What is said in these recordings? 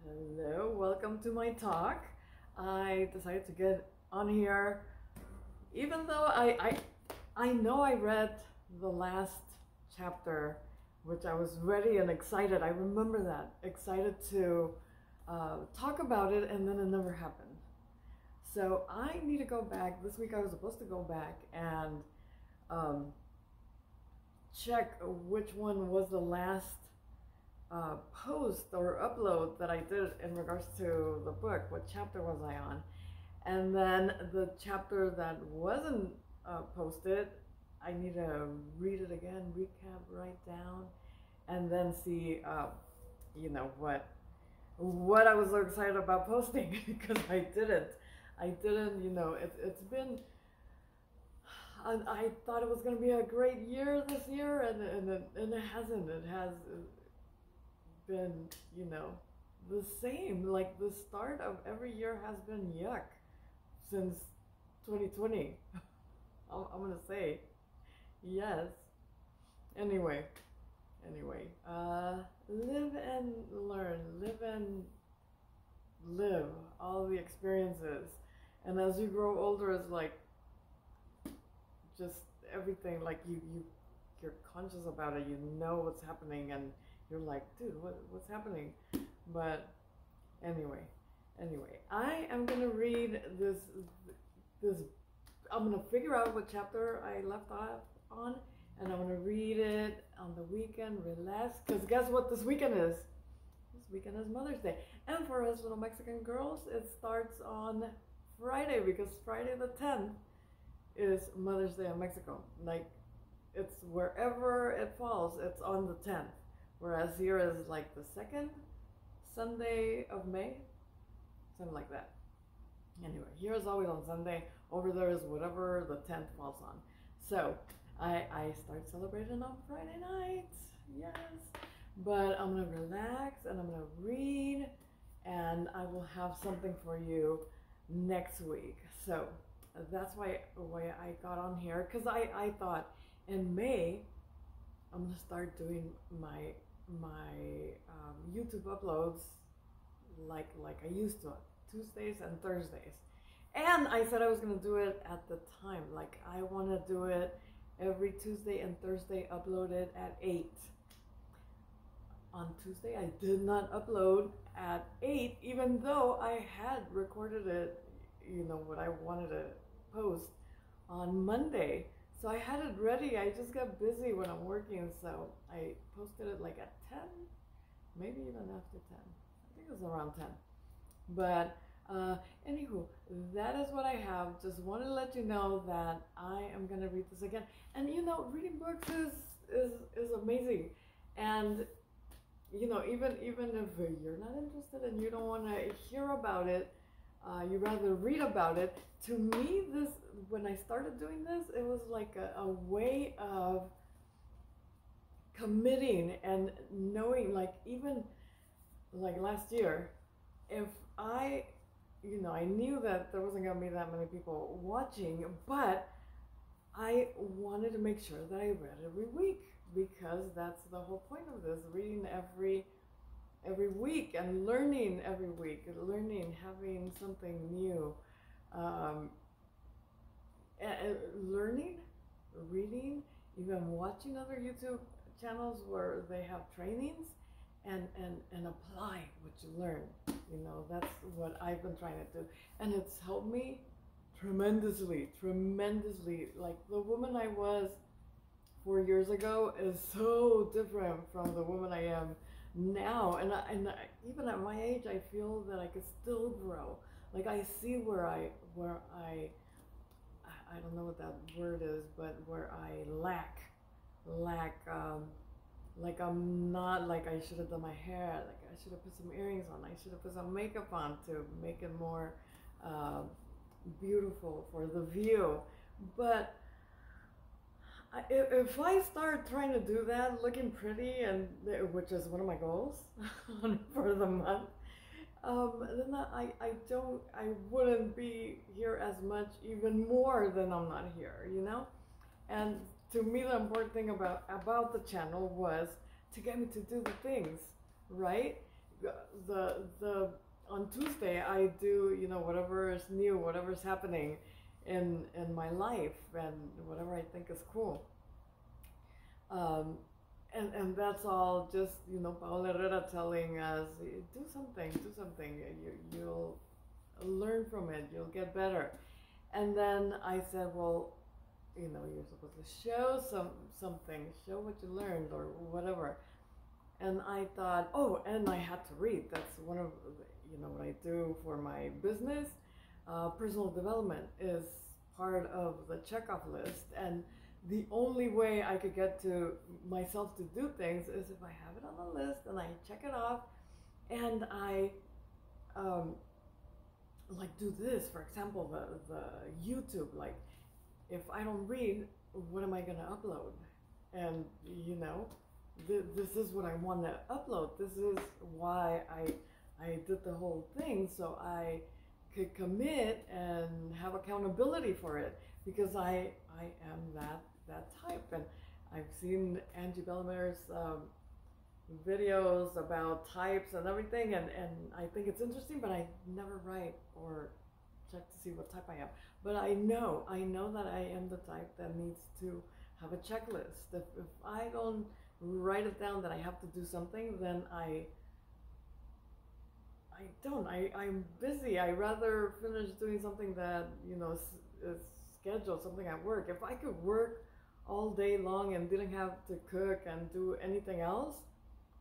Hello, welcome to my talk. I decided to get on here even though I know I read the last chapter, which I was ready and excited. I remember that, excited to talk about it, and then it never happened. So I need to go back. This week I was supposed to go back and check which one was the last post or upload that I did in regards to the book. What chapter was I on? And then the chapter that wasn't posted, I need to read it again, recap, write down, and then see, what I was so excited about posting because I didn't. It's been. I thought it was going to be a great year this year, and it hasn't. It has been, the same. Like the start of every year has been yuck since 2020. I'm gonna say yes. Anyway, live and learn, live all the experiences, and as you grow older, it's like just everything. Like you're conscious about it. You know what's happening, and you're like, dude, what's happening? But anyway, I am gonna read this. I'm gonna figure out what chapter I left off on, and I'm gonna read it on the weekend, relax. Cause guess what this weekend is? This weekend is Mother's Day, and for us little Mexican girls, it starts on Friday because Friday the 10th is Mother's Day in Mexico. Like it's wherever it falls, it's on the 10th. Whereas here is like the second Sunday of May, something like that. Anyway, here is always on Sunday. Over there is whatever the 10th falls on. So I start celebrating on Friday night, yes. But I'm gonna relax and I'm gonna read, and I will have something for you next week. So that's why I got on here, because I thought in May I'm gonna start doing my YouTube uploads like I used to, Tuesdays and Thursdays. And I said I was gonna do it at the time. Like I wanna do it every Tuesday and Thursday, upload it at 8. On Tuesday I did not upload at 8, even though I had recorded it, what I wanted to post on Monday. So I had it ready. I just got busy when I'm working, so I posted it like at 10, maybe even after 10. I think it was around 10. But anywho, that is what I have. Just wanted to let you know that I am gonna read this again. And reading books is amazing. And even if you're not interested and you don't want to hear about it, you rather read about it. To me, when I started doing this, it was like a way of committing and knowing, like even like last year, if I knew that there wasn't going to be that many people watching, but I wanted to make sure that I read every week, because that's the whole point of this, reading every week and learning every week, having something new, learning, reading, even watching other YouTube channels where they have trainings, and apply what you learn. That's what I've been trying to do, and it's helped me tremendously. Like the woman I was 4 years ago is so different from the woman I am now, and even at my age, I feel that I could still grow. Like I see where I don't know what that word is, but where I lack. Like I'm not, like I should have done my hair, like I should have put some earrings on, I should have put some makeup on to make it more beautiful for the view. But if I start trying to do that, looking pretty, and which is one of my goals for the month, then I wouldn't be here as much, even more than I'm not here, And to me, the important thing about the channel was to get me to do the things, right? the on Tuesday I do, you know, whatever is new, whatever's happening in my life, and whatever I think is cool. Um, and that's all just, you know, Paola Herrera telling us, do something, do something. You'll learn from it. You'll get better. And then I said, well, you know, you're supposed to show something, show what you learned or whatever. And I thought, oh, and I had to read. That's one of, you know, what I do for my business. Personal development is part of the checkoff list, and the only way I could get to myself to do things is if I have it on the list and I check it off, and I like do this. For example, the YouTube. Like, if I don't read, what am I gonna upload? And you know, this is what I want to upload. This is why I did the whole thing, so I could commit and have accountability for it, because I am that type. And I've seen Angie Bellamer's videos about types and everything, and I think it's interesting, but I never write or check to see what type I am. But I know that I am the type that needs to have a checklist. If I don't write it down that I have to do something, then I'm busy. I rather finish doing something that, you know, is scheduled, something at work. If I could work all day long and didn't have to cook and do anything else,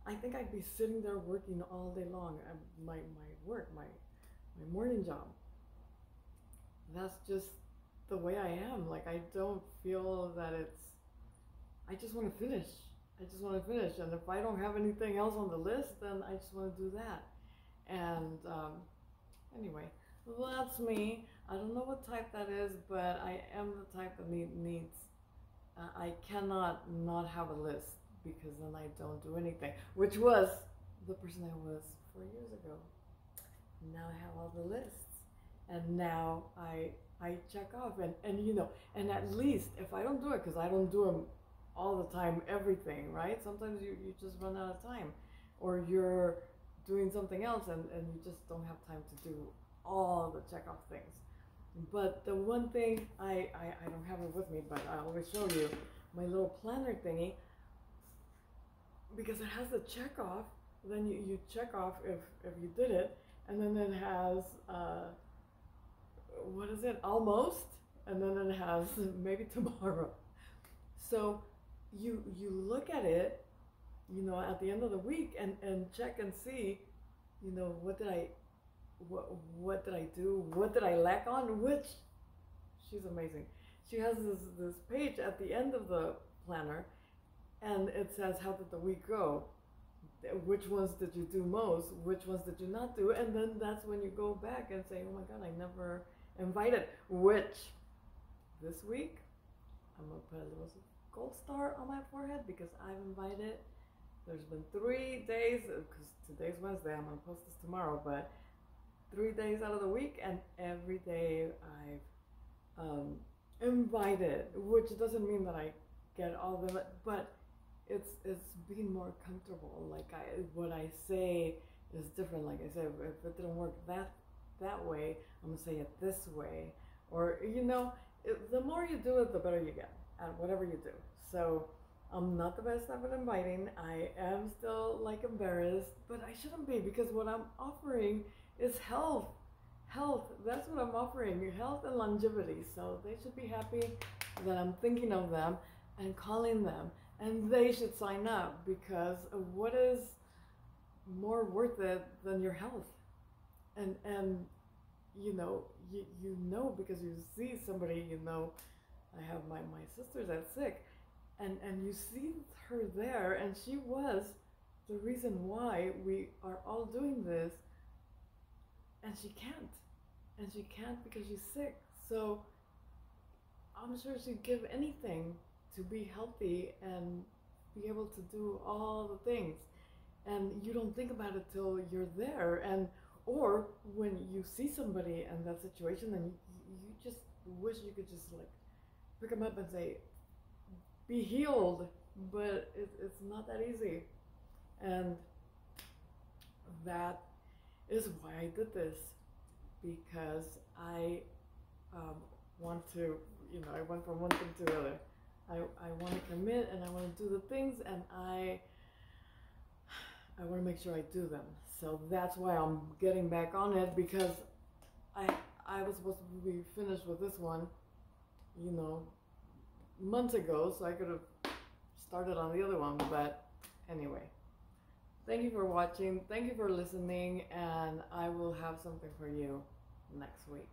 I think I'd be sitting there working all day long. My work, my morning job. That's just the way I am. Like, I don't feel that I just want to finish. I just want to finish. And if I don't have anything else on the list, then I just want to do that. And anyway, that's me. I don't know what type that is, but I am the type that needs. I cannot not have a list, because then I don't do anything. Which was the person I was 4 years ago. Now I have all the lists, and now I check off, and you know, and at least if I don't do it, because I don't do them all the time, everything, right? Sometimes you just run out of time, or you're doing something else, and you just don't have time to do all the checkoff things. But the one thing, I don't have it with me, but I always show you my little planner thingy, because it has the check off. Then you check off if you did it, and then it has what is it, almost, and then it has maybe tomorrow. So you look at it, you know, at the end of the week, and check and see, you know, what did I do, what did I lack on. Which, she's amazing. She has this page at the end of the planner, and it says, how did the week go, which ones did you do most, which ones did you not do, and then that's when you go back and say, oh my god, I never invited. Which, this week I'm gonna put a little gold star on my forehead, because I've invited. There's been 3 days, because today's Wednesday, I'm gonna post this tomorrow, but 3 days out of the week, and every day I've invited, which doesn't mean that I get all of it, but it's being more comfortable. Like, what I say is different. Like I said, if it didn't work that way, I'm gonna say it this way, or, you know, the more you do it, the better you get at whatever you do. So I'm not the best at inviting. I am still, like, embarrassed, but I shouldn't be, because what I'm offering is health. That's what I'm offering, health and longevity. So they should be happy that I'm thinking of them and calling them, and they should sign up, because what is more worth it than your health? And you know, you know, because you see somebody, you know, I have my sister that's sick, and you see her there, and she was the reason why we are all doing this, and she can't because she's sick. So I'm sure she'd give anything to be healthy and be able to do all the things. And you don't think about it till you're there, and or when you see somebody in that situation, and you just wish you could just, like, pick them up and say, be healed. But it's not that easy. And that is why I did this, because I want to, I went from one thing to the other. I want to commit and I want to do the things, and I want to make sure I do them. So that's why I'm getting back on it, because I was supposed to be finished with this one, months ago, so I could have started on the other one. But anyway, thank you for watching, thank you for listening, and I will have something for you next week.